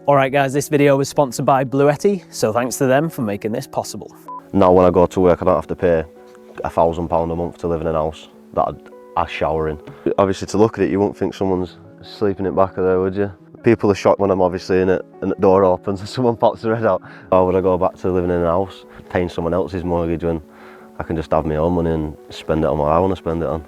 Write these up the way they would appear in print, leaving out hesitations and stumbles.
Alright guys, this video was sponsored by Bluetti, so thanks to them for making this possible. Now when I go to work I don't have to pay £1,000 a month to live in a house that I shower in. Obviously to look at it you wouldn't think someone's sleeping in back of there, would you? People are shocked when I'm obviously in it and the door opens and someone pops their head out. Or would I go back to living in a house, paying someone else's mortgage when I can just have my own money and spend it on what I want to spend it on?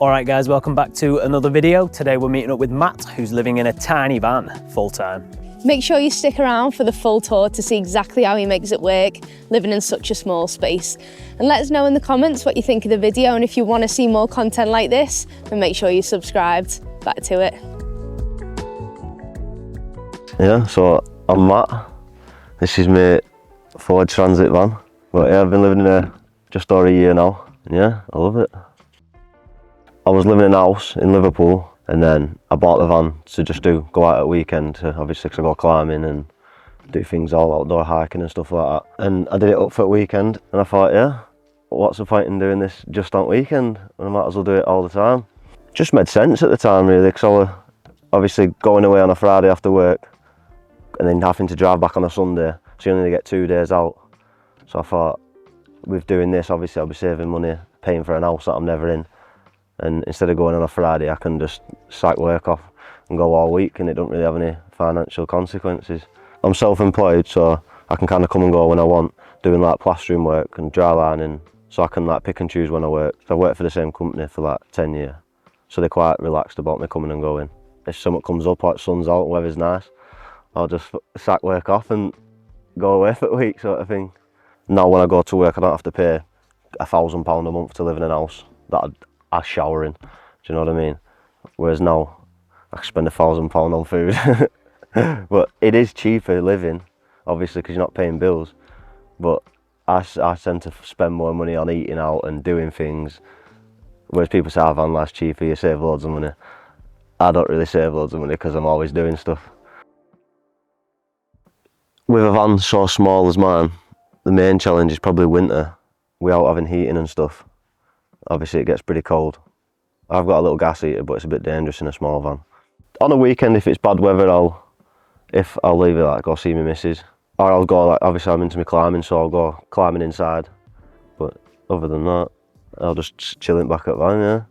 Alright guys, welcome back to another video. Today we're meeting up with Matt, who's living in a tiny van full-time. Make sure you stick around for the full tour to see exactly how he makes it work, living in such a small space. And let us know in the comments what you think of the video, and if you want to see more content like this, then make sure you're subscribed. Back to it. Yeah, so I'm Matt. This is my Ford Transit van. But yeah, I've been living in here just over a year now. And yeah, I love it. I was living in a house in Liverpool and then I bought the van to just go out at weekend, obviously because I go climbing and do things all outdoor hiking and stuff like that. And I did it up for a weekend and I thought, yeah, what's the point in doing this just on weekend? I might as well do it all the time. Just made sense at the time really, because I was obviously going away on a Friday after work and then having to drive back on a Sunday, so you only get 2 days out. So I thought, with doing this, obviously I'll be saving money, paying for an house that I'm never in. And instead of going on a Friday, I can just sack work off and go all week and it don't really have any financial consequences. I'm self-employed, so I can kind of come and go when I want, doing like plastering work and dry lining, so I can like pick and choose when I work. So I've worked for the same company for like 10 years, so they're quite relaxed about me coming and going. If something comes up, like sun's out, weather's nice, I'll just sack work off and go away for a week sort of thing. Now when I go to work, I don't have to pay £1,000 a month to live in a house that I shower in, do you know what I mean? Whereas now, I can spend £1,000 on food. But it is cheaper living, obviously, because you're not paying bills. But I tend to spend more money on eating out and doing things. Whereas people say, oh, van life's cheaper, you save loads of money. I don't really save loads of money because I'm always doing stuff. With a van so small as mine, the main challenge is probably winter, without having heating and stuff. Obviously it gets pretty cold. I've got a little gas heater, but it's a bit dangerous in a small van. On a weekend, if it's bad weather, I'll leave it, like go see my missus. Or I'll go, like, obviously I'm into my climbing, so I'll go climbing inside. But other than that, I'll just chill in back at van, yeah.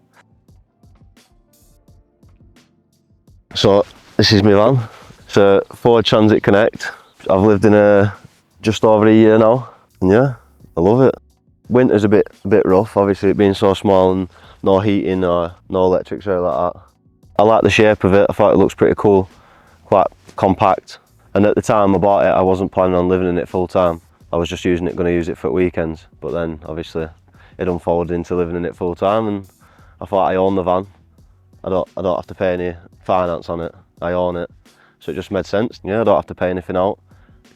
So this is my van. It's a Ford Transit Connect. I've lived in here just over a year now, and yeah, I love it. Winter's a bit rough, obviously it being so small and no heating or no electrics or like that. I like the shape of it, I thought it looks pretty cool, quite compact. And at the time I bought it, I wasn't planning on living in it full time. I was just going to use it for weekends. But then obviously it unfolded into living in it full time, and I thought I own the van. I don't have to pay any finance on it, I own it. So it just made sense. Yeah, I don't have to pay anything out,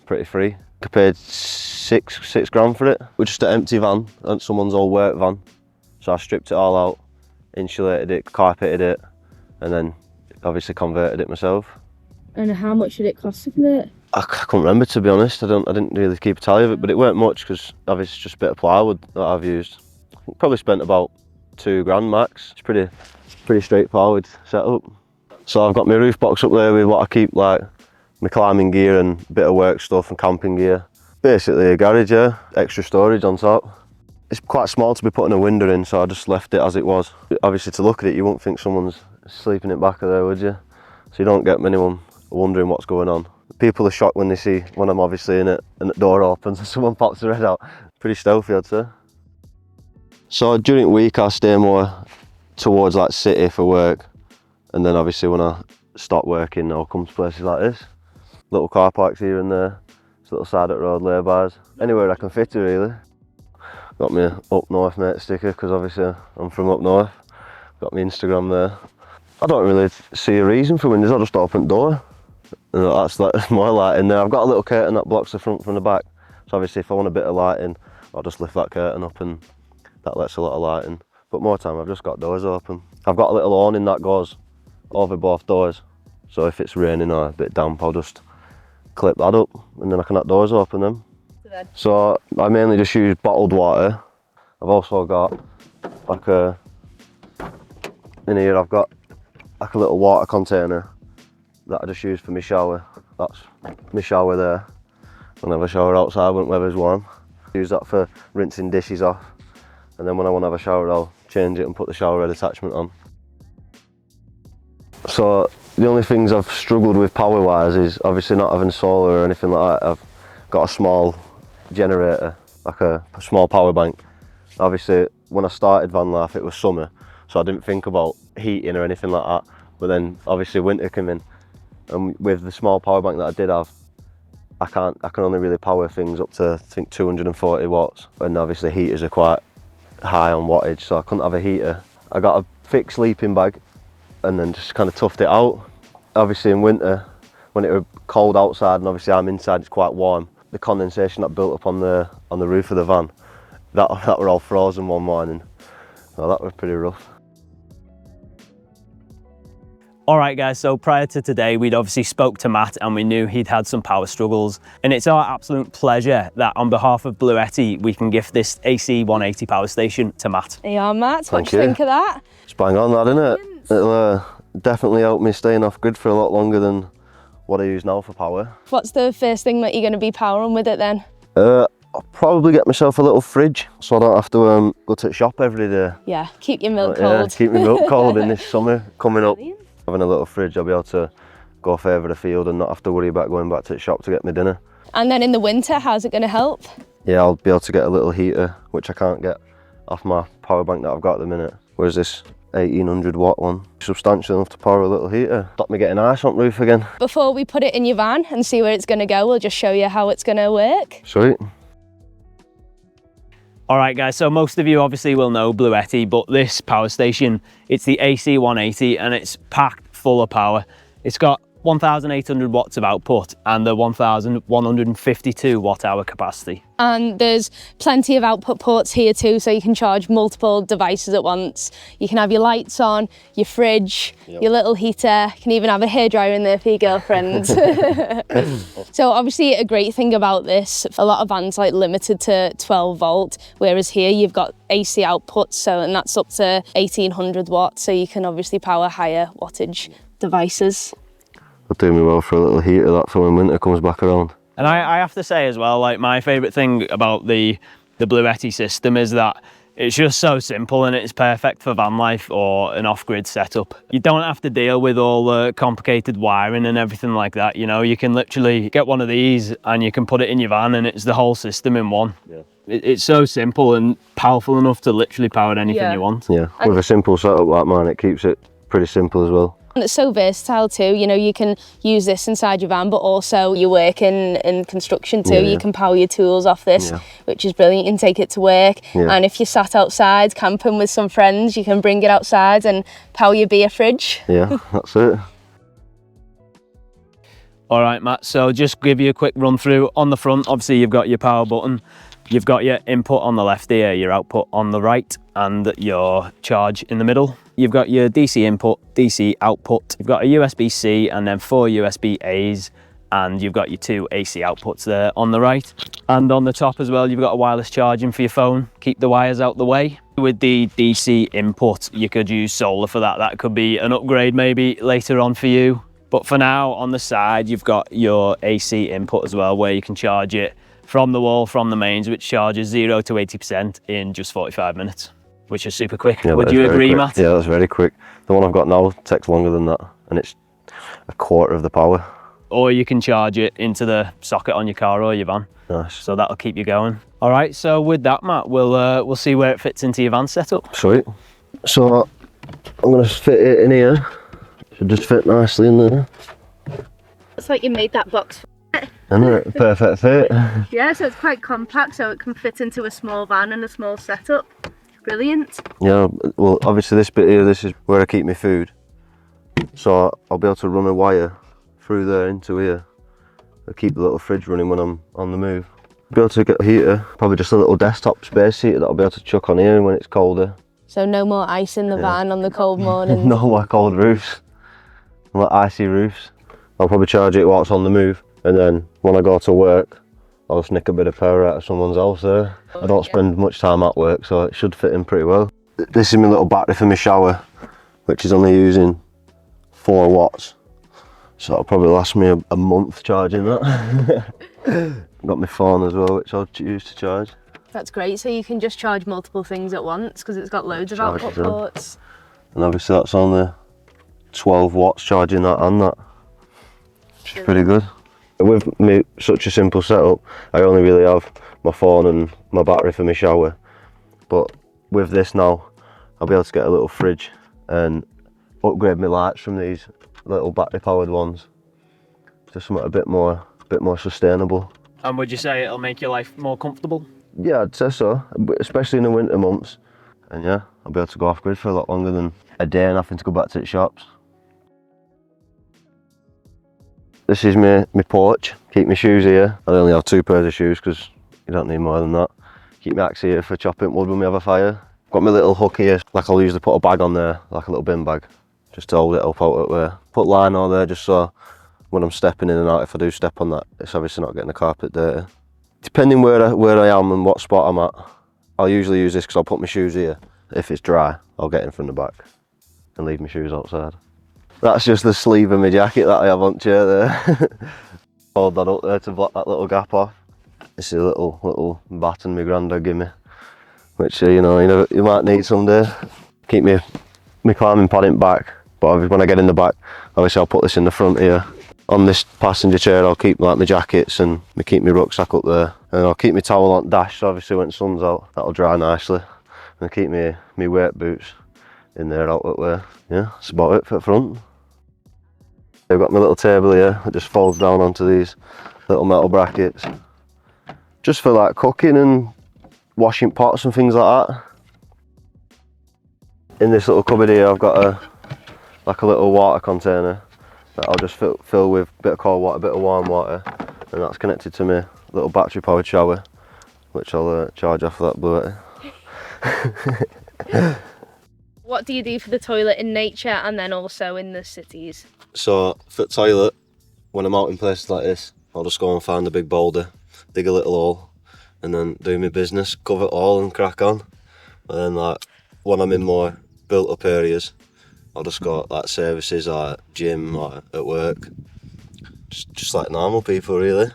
pretty free. I paid six grand for it. We're just an empty van, and someone's old work van. So I stripped it all out, insulated it, carpeted it, and then obviously converted it myself. And how much did it cost to convert? I couldn't remember, to be honest. I didn't really keep a tally of it, but it weren't much because obviously it's just a bit of plywood that I've used. I probably spent about 2 grand max. It's pretty straightforward setup. So I've got my roof box up there with what I keep, like my climbing gear and a bit of work stuff and camping gear. Basically a garage, yeah, extra storage on top. It's quite small to be putting a window in, so I just left it as it was. Obviously to look at it, you wouldn't think someone's sleeping in back of there, would you? So you don't get anyone wondering what's going on. People are shocked when they see, when I'm obviously in it and the door opens and someone pops their head out. Pretty stealthy, I'd say. So during the week I stay more towards like city for work, and then obviously when I stop working I'll come to places like this. Little car parks here and there, just little side of the road laybys. Anywhere I can fit it really. Got my up north mate sticker because obviously I'm from up north. Got my Instagram there. I don't really see a reason for windows, I'll just open the door. And that's more light in there. I've got a little curtain that blocks the front from the back. So obviously if I want a bit of lighting, I'll just lift that curtain up and that lets a lot of light in. but more time I've just got doors open. I've got a little awning that goes over both doors, so if it's raining or a bit damp, I'll just clip that up and then I can have doors open them. So I mainly just use bottled water. I've also got like in here I've got like a little water container that I just use for my shower. That's my shower there. When I have a shower outside when the weather's warm. I use that for rinsing dishes off, and then when I want to have a shower I'll change it and put the shower head attachment on. So the only things I've struggled with power wise is obviously not having solar or anything like that. I've got a small generator, like a small power bank. Obviously when I started van life it was summer, so I didn't think about heating or anything like that, but then obviously winter came in, and with the small power bank that I did have, I can only really power things up to I think 240 watts, and obviously heaters are quite high on wattage, so I couldn't have a heater. I got a thick sleeping bag and then just kind of toughed it out. Obviously in winter when it was cold outside and obviously I'm inside, it's quite warm, the condensation that built up on the roof of the van, that were all frozen one morning. So that was pretty rough. All right guys, so prior to today, we'd obviously spoke to Matt and we knew he'd had some power struggles. And it's our absolute pleasure that on behalf of Bluetti, we can gift this AC 180 power station to Matt. There you are, Matt. What do you think of that? It's bang on that, isn't it? It'll definitely help me staying off grid for a lot longer than what I use now for power. What's the first thing that you're going to be powering with it then? I'll probably get myself a little fridge so I don't have to go to the shop every day. Yeah, keep your milk Yeah, cold. keep my milk cold in this summer coming up. Having a little fridge, I'll be able to go further afield and not have to worry about going back to the shop to get my dinner. And then in the winter, how's it going to help? Yeah, I'll be able to get a little heater, which I can't get off my power bank that I've got at the minute. Whereas this 1800 watt one, substantial enough to power a little heater. Stop me getting ice on the roof again. Before we put it in your van and see where it's going to go, we'll just show you how it's going to work. Sweet. All right guys, so most of you obviously will know Bluetti, but this power station, it's the AC 180 and it's packed full of power. It's got 1,800 watts of output and the 1,152 watt hour capacity. And there's plenty of output ports here too, so you can charge multiple devices at once. You can have your lights on, your fridge, your little heater. You can even have a hairdryer in there for your girlfriend. So obviously a great thing about this, a lot of vans like limited to 12 volt, whereas here you've got AC outputs, and that's up to 1,800 watts, so you can obviously power higher wattage devices. It'll do me well for a little heater, that, for when winter comes back around. And I have to say as well, like my favourite thing about the Bluetti system is that it's just so simple and it's perfect for van life or an off-grid setup. You don't have to deal with all the complicated wiring and everything like that, you know. You can literally get one of these and you can put it in your van and it's the whole system in one. Yeah. It's so simple and powerful enough to literally power anything you want. Yeah, with a simple setup like mine, it keeps it pretty simple as well. And it's so versatile too, you know, you can use this inside your van, but also you work in construction too. You can power your tools off this, which is brilliant. You can take it to work. And if you're sat outside camping with some friends, you can bring it outside and power your beer fridge. Yeah, that's it. All right, Matt, so just give you a quick run through. On the front, obviously you've got your power button. You've got your input on the left here, your output on the right, and your charge in the middle. You've got your DC input, DC output. You've got a USB-C and then 4 USB-As, and you've got your 2 AC outputs there on the right. And on the top as well, you've got a wireless charging for your phone. Keep the wires out the way. With the DC input, you could use solar for that. That could be an upgrade maybe later on for you. But for now, on the side, you've got your AC input as well, where you can charge it from the wall, from the mains, which charges 0 to 80% in just 45 minutes, which is super quick. Yeah, would you agree, Matt? Yeah, that's very quick. The one I've got now takes longer than that, and it's a quarter of the power. Or you can charge it into the socket on your car or your van. Nice. So that'll keep you going. All right, so with that, Matt, we'll see where it fits into your van setup. Sweet. So I'm gonna fit it in here. Should just fit nicely in there. It's like you made that box. Isn't it? Perfect fit. Yeah, so it's quite compact, so it can fit into a small van and a small setup. Brilliant. Yeah, well, obviously this bit here, this is where I keep my food. So I'll be able to run a wire through there into here. I'll keep the little fridge running when I'm on the move. Be able to get a heater, probably just a little desktop space heater that I'll be able to chuck on here when it's colder. So no more ice in the van on the cold mornings. No more cold roofs, like icy roofs. I'll probably charge it while it's on the move, and then when I go to work, I'll just nick a bit of power out of someone's house there. I don't spend much time at work, so it should fit in pretty well. This is my little battery for my shower, which is only using 4 watts. So it'll probably last me a month charging that. Got my phone as well, which I'll use to charge. That's great, so you can just charge multiple things at once because it's got loads of output ports. And obviously that's only 12 watts charging that and that, which is pretty good. With me such a simple setup, I only really have my phone and my battery for my shower. But with this now, I'll be able to get a little fridge and upgrade my lights from these little battery powered ones to something a bit more sustainable. And would you say it'll make your life more comfortable? Yeah, I'd say so, especially in the winter months. And yeah, I'll be able to go off grid for a lot longer than a day and having to go back to the shops. This is my porch. Keep my shoes here. I only have 2 pairs of shoes because you don't need more than that. Keep my axe here for chopping wood when we have a fire. Got my little hook here, like I'll usually put a bag on there, like a little bin bag, just to hold it up out of the way. Put line on there just so when I'm stepping in and out, if I do step on that, it's obviously not getting the carpet dirty. Depending where I am and what spot I'm at, I'll usually use this because I'll put my shoes here. If it's dry, I'll get in from the back and leave my shoes outside. That's just the sleeve of my jacket that I have on chair there. Hold that up there to block that little gap off. This is a little baton my granddad gave me, which you might need someday. Keep my climbing pad in back, but when I get in the back, obviously I'll put this in the front here. On this passenger chair, I'll keep like my jackets and keep my rucksack up there, and I'll keep my towel on dash. So obviously when the sun's out, that'll dry nicely, and keep my weight boots in there out that way. Yeah, that's about it for the front. I've got my little table here. It just folds down onto these little metal brackets, just for like cooking and washing pots and things like that. In this little cupboard here, I've got a little water container that I'll just fill with a bit of cold water, a bit of warm water, and that's connected to my little battery powered shower, which I'll charge off of that Bluetti. What do you do for the toilet in nature and then also in the cities? So for the toilet, when I'm out in places like this, I'll just go and find a big boulder, dig a little hole, and then do my business, cover it all and crack on. And then like when I'm in more built up areas, I'll just go like services, like gym, like at work, just like normal people really.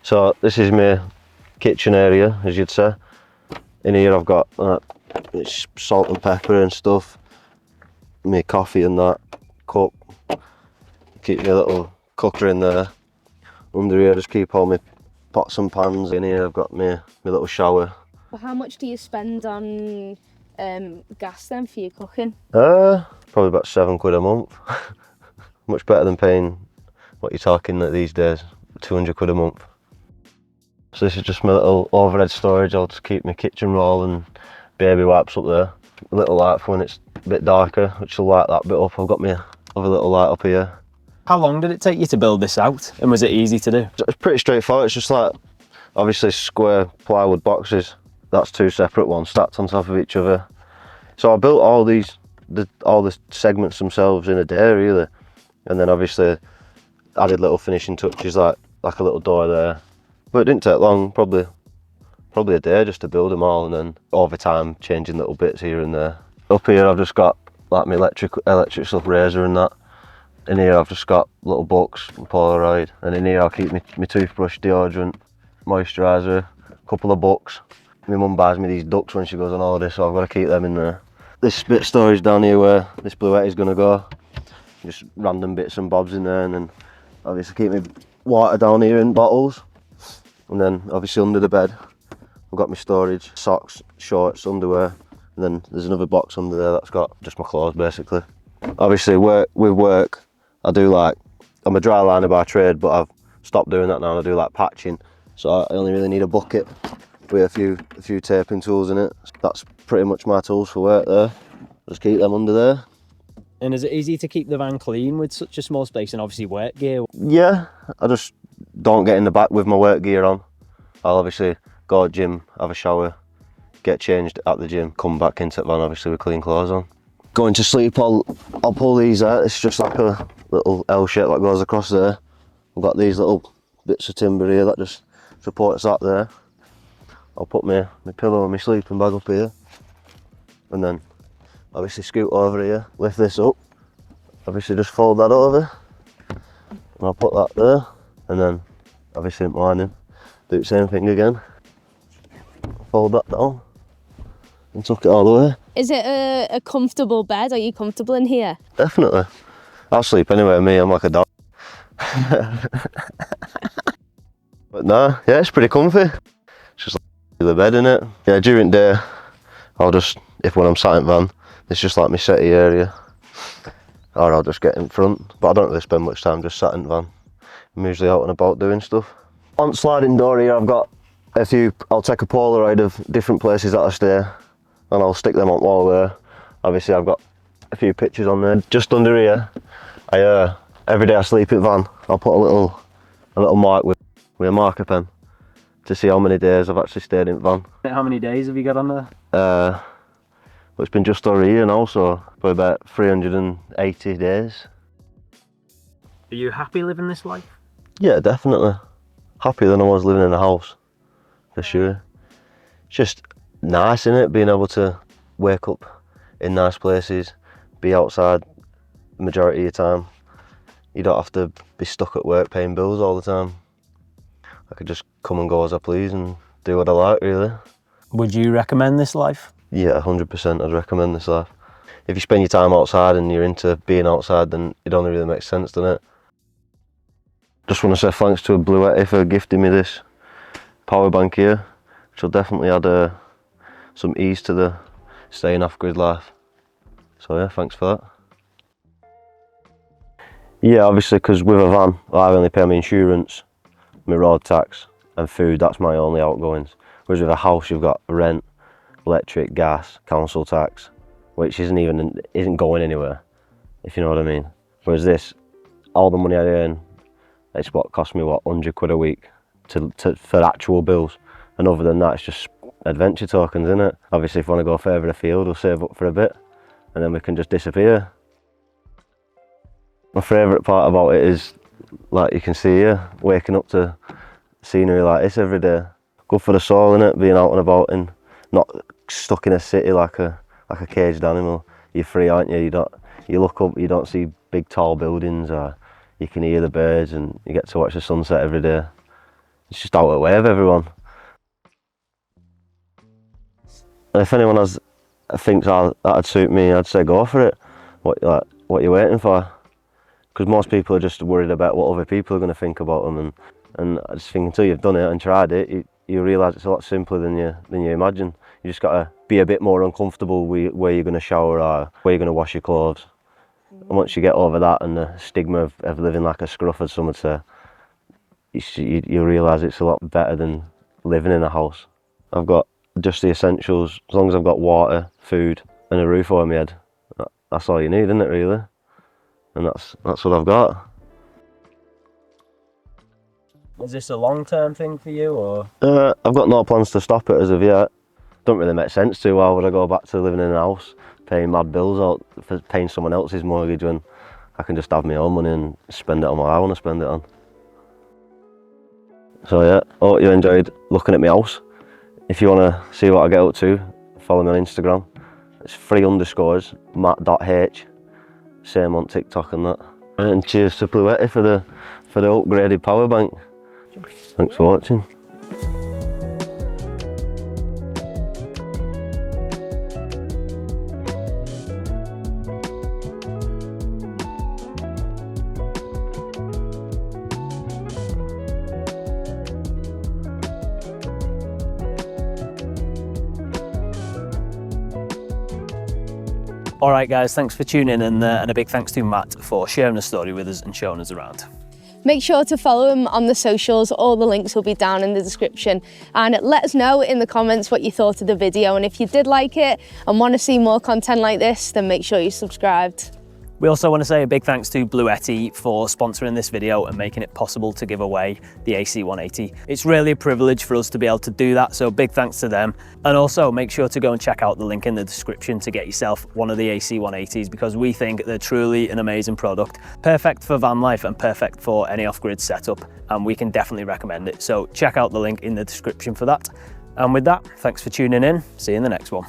So this is my kitchen area, as you'd say. In here I've got it's salt and pepper and stuff, my coffee and that, cup. Keep my little cooker in there. Under here I just keep all my pots and pans. In here I've got my little shower. Well, how much do you spend on gas then for your cooking? Probably about £7 a month. Much better than paying what you're talking like these days, £200 a month. So this is just my little overhead storage. I'll just keep my kitchen roll and baby wipes up there. A little light for when it's a bit darker, which will light that bit up. I've got my other little light up here. How long did it take you to build this out, and was it easy to do? It's pretty straightforward. It's just like obviously square plywood boxes. That's 2 separate ones stacked on top of each other. So I built all the segments themselves in a day really, and then obviously added little finishing touches like a little door there. But it didn't take long, probably a day just to build them all, and then over time changing little bits here and there. Up here I've just got like my electric stuff, razor and that. In here I've just got little books, Polaroid, and in here I'll keep my toothbrush, deodorant, moisturiser, a couple of books. My mum buys me these ducks when she goes on holiday, so I've got to keep them in there. This bit of storage down here where this Bluetti is going to go. Just random bits and bobs in there, and then obviously keep my water down here in bottles. And then obviously under the bed I've got my storage, socks, shorts, underwear, and then there's another box under there that's got just my clothes basically. Obviously with work I do I'm a dry liner by trade, but I've stopped doing that now and I do like patching, so I only really need a bucket with a few taping tools in it. That's pretty much my tools for work there. Just keep them under there. And is it easy to keep the van clean with such a small space and obviously work gear? Yeah, I just don't get in the back with my work gear on. I'll obviously go to the gym, have a shower, get changed at the gym, come back into the van, obviously with clean clothes on. Going to sleep, I'll pull these out. It's just like a little L shape that goes across there. I've got these little bits of timber here that just supports that there. I'll put my pillow and my sleeping bag up here, and then obviously scoot over here, lift this up, obviously just fold that over, and I'll put that there, and then obviously in the morning do the same thing again, fold that down and tuck it all the way. Is it a comfortable bed? Are you comfortable in here? Definitely. I'll sleep anywhere, me, I'm like a dog. But nah, yeah, it's pretty comfy. It's just like the bed, innit? Yeah, during the day, I'll just, when I'm sat in van, it's just like my settee area. Or I'll just get in front, but I don't really spend much time just sat in the van. I'm usually out and about doing stuff. On sliding door here, I've got a few, I'll take a Polaroid of different places that I stay, and I'll stick them on the wall there. Obviously I've got a few pictures on there. Just under here, every day I sleep in van, I'll put a little mark with a marker pen to see how many days I've actually stayed in van. How many days have you got on there? Well, it's been just over a year now, so probably about 380 days. Are you happy living this life? Yeah, definitely. Happier than I was living in a house, for sure. It's just nice, innit, being able to wake up in nice places, be outside the majority of your time. You don't have to be stuck at work paying bills all the time. I could just come and go as I please and do what I like, really. Would you recommend this life? Yeah, 100% I'd recommend this life. If you spend your time outside and you're into being outside, then it only really makes sense, doesn't it? Just want to say thanks to Bluetti for gifting me this power bank here, which will definitely add some ease to the staying off-grid life. So yeah, thanks for that. Yeah, obviously, because with a van, I only pay my insurance, my road tax and food. That's my only outgoings. Whereas with a house, you've got rent, electric, gas, council tax, which isn't going anywhere, if you know what I mean. Whereas this, all the money I earn, it's what cost me, what, 100 quid a week for actual bills. And other than that, it's just adventure tokens, innit? Obviously, if we want to go further afield, we'll save up for a bit, and then we can just disappear. My favourite part about it is, like you can see here, waking up to scenery like this every day. Good for the soul, innit? Being out and about and not stuck in a city like a caged animal. You're free, aren't you? You look up, you don't see big tall buildings, or you can hear the birds, and you get to watch the sunset every day. It's just out of the way of everyone. And if anyone thinks that'd suit me, I'd say go for it. What are you waiting for? Because most people are just worried about what other people are going to think about them, and I just think until you've done it and tried it, you realise it's a lot simpler than you imagine. You just got to be a bit more uncomfortable where you're going to shower or where you're going to wash your clothes. And once you get over that and the stigma of living like a scruff, as some would say, you realise it's a lot better than living in a house. I've got just the essentials. As long as I've got water, food and a roof over my head, that's all you need, isn't it, really? And that's what I've got. Is this a long-term thing for you, or? I've got no plans to stop it as of yet. Don't really make sense to. Why would I go back to living in a house, paying mad bills out for paying someone else's mortgage when I can just have my own money and spend it on what I want to spend it on? So yeah, I hope you enjoyed looking at my house. If you want to see what I get up to, follow me on Instagram. It's 3_ matt.h. Same on TikTok and that. And cheers to Bluetti for the upgraded power bank. Thanks for watching. Alright guys, thanks for tuning in, and a big thanks to Matt for sharing the story with us and showing us around. Make sure to follow him on the socials. All the links will be down in the description, and let us know in the comments what you thought of the video, and if you did like it and want to see more content like this, then make sure you're subscribed. We also want to say a big thanks to Bluetti for sponsoring this video and making it possible to give away the AC180. It's really a privilege for us to be able to do that, so big thanks to them. And also make sure to go and check out the link in the description to get yourself one of the AC180s, because we think they're truly an amazing product, perfect for van life and perfect for any off-grid setup, and we can definitely recommend it. So check out the link in the description for that. And with that, thanks for tuning in. See you in the next one.